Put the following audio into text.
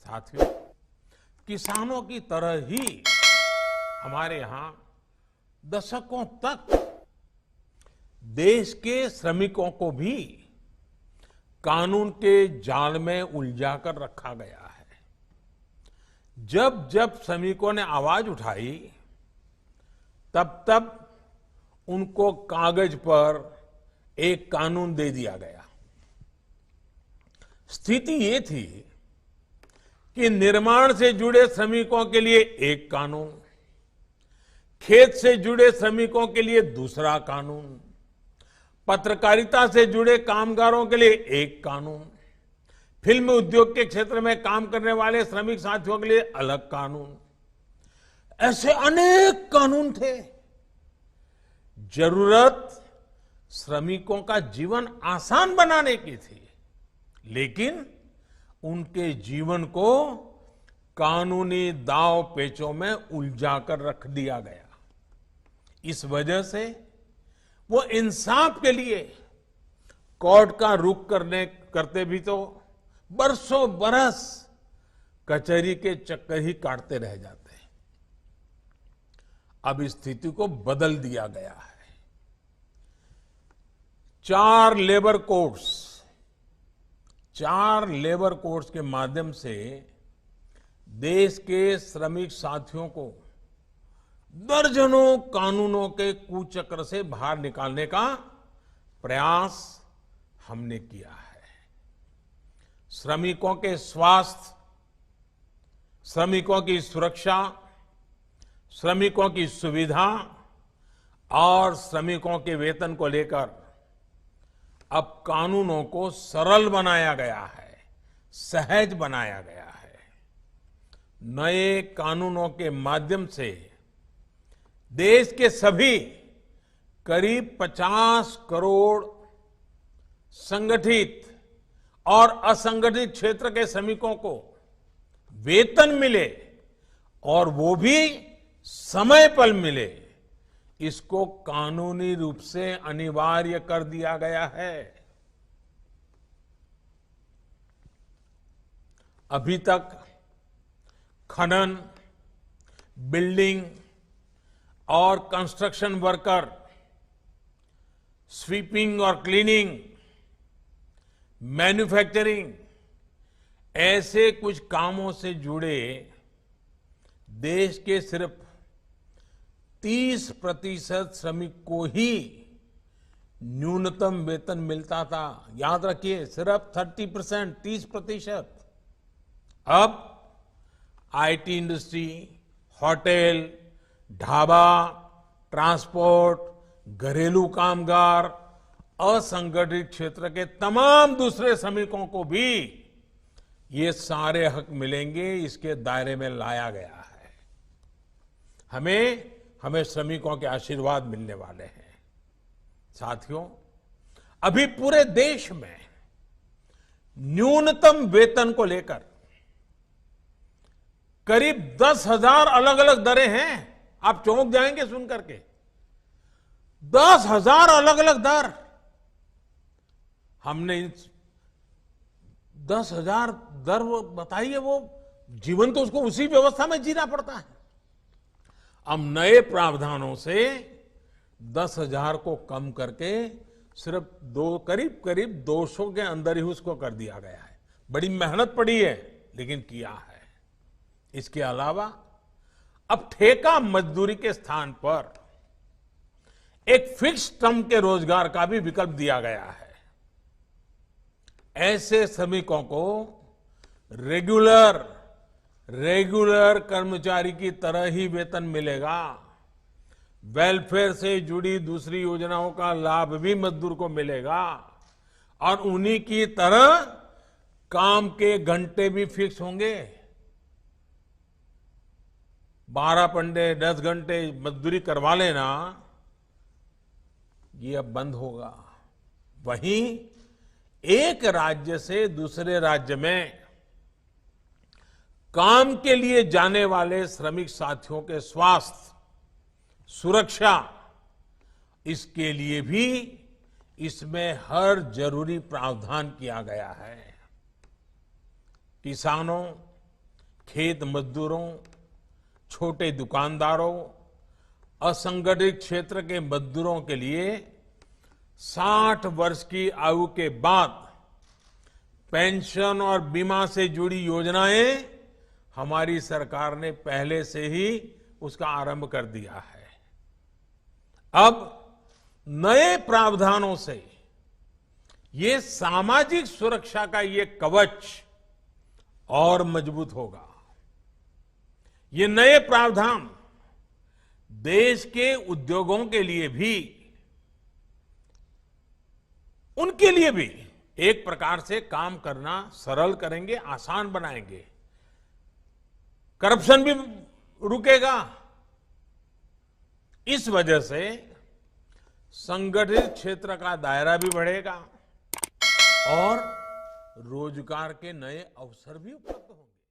साथियों, किसानों की तरह ही हमारे यहां दशकों तक देश के श्रमिकों को भी कानून के जाल में उलझा कर रखा गया है। जब जब श्रमिकों ने आवाज उठाई, तब तब उनको कागज पर एक कानून दे दिया गया। स्थिति ये थी कि निर्माण से जुड़े श्रमिकों के लिए एक कानून, खेत से जुड़े श्रमिकों के लिए दूसरा कानून, पत्रकारिता से जुड़े कामगारों के लिए एक कानून, फिल्म उद्योग के क्षेत्र में काम करने वाले श्रमिक साथियों के लिए अलग कानून, ऐसे अनेक कानून थे। जरूरत श्रमिकों का जीवन आसान बनाने की थी, लेकिन उनके जीवन को कानूनी दांव पेचों में उलझा कर रख दिया गया। इस वजह से वो इंसाफ के लिए कोर्ट का रुख करते भी तो बरसों बरस कचहरी के चक्कर ही काटते रह जाते हैं। अब इस स्थिति को बदल दिया गया है। 4 लेबर कोड्स के माध्यम से देश के श्रमिक साथियों को दर्जनों कानूनों के कुचक्र से बाहर निकालने का प्रयास हमने किया है। श्रमिकों के स्वास्थ्य, श्रमिकों की सुरक्षा, श्रमिकों की सुविधा और श्रमिकों के वेतन को लेकर अब कानूनों को सरल बनाया गया है, सहज बनाया गया है। नए कानूनों के माध्यम से देश के सभी करीब 50 करोड़ संगठित और असंगठित क्षेत्र के श्रमिकों को वेतन मिले और वो भी समय पर मिले, इसको कानूनी रूप से अनिवार्य कर दिया गया है। अभी तक खनन, बिल्डिंग और कंस्ट्रक्शन वर्कर, स्वीपिंग और क्लीनिंग, मैन्युफैक्चरिंग, ऐसे कुछ कामों से जुड़े देश के सिर्फ 30% श्रमिक को ही न्यूनतम वेतन मिलता था। याद रखिए, सिर्फ 30%। अब IT industry, hotel, dhaba, transport, घरेलू कामगार, असंगठित क्षेत्र के तमाम दूसरे श्रमिकों को भी ये सारे हक मिलेंगे, इसके दायरे में लाया गया है। हमें श्रमिकों के आशीर्वाद मिलने वाले हैं। साथियों, अभी पूरे देश में न्यूनतम वेतन को लेकर करीब 10,000 अलग अलग दरें हैं। आप चौंक जाएंगे सुन करके, 10,000 अलग अलग दर। हमने 10,000 दर बताइए, वो जीवन तो उसको उसी व्यवस्था में जीना पड़ता है। अब नए प्रावधानों से 10,000 को कम करके सिर्फ करीब 200 के अंदर ही उसको कर दिया गया है। बड़ी मेहनत पड़ी है, लेकिन किया है। इसके अलावा अब ठेका मजदूरी के स्थान पर एक फिक्स टर्म के रोजगार का भी विकल्प दिया गया है। ऐसे श्रमिकों को रेगुलर कर्मचारी की तरह ही वेतन मिलेगा। वेलफेयर से जुड़ी दूसरी योजनाओं का लाभ भी मजदूर को मिलेगा और उन्हीं की तरह काम के घंटे भी फिक्स होंगे। 12 घंटे 10 घंटे मजदूरी करवा लेना, ये अब बंद होगा। वहीं एक राज्य से दूसरे राज्य में काम के लिए जाने वाले श्रमिक साथियों के स्वास्थ्य, सुरक्षा, इसके लिए भी इसमें हर जरूरी प्रावधान किया गया है। किसानों, खेत मजदूरों, छोटे दुकानदारों, असंगठित क्षेत्र के मजदूरों के लिए 60 वर्ष की आयु के बाद पेंशन और बीमा से जुड़ी योजनाएं हमारी सरकार ने पहले से ही उसका आरंभ कर दिया है। अब नए प्रावधानों से ये सामाजिक सुरक्षा का ये कवच और मजबूत होगा। ये नए प्रावधान देश के उद्योगों के लिए भी, उनके लिए भी एक प्रकार से काम करना सरल करेंगे, आसान बनाएंगे। करप्शन भी रुकेगा। इस वजह से संगठित क्षेत्र का दायरा भी बढ़ेगा और रोजगार के नए अवसर भी उपलब्ध होंगे।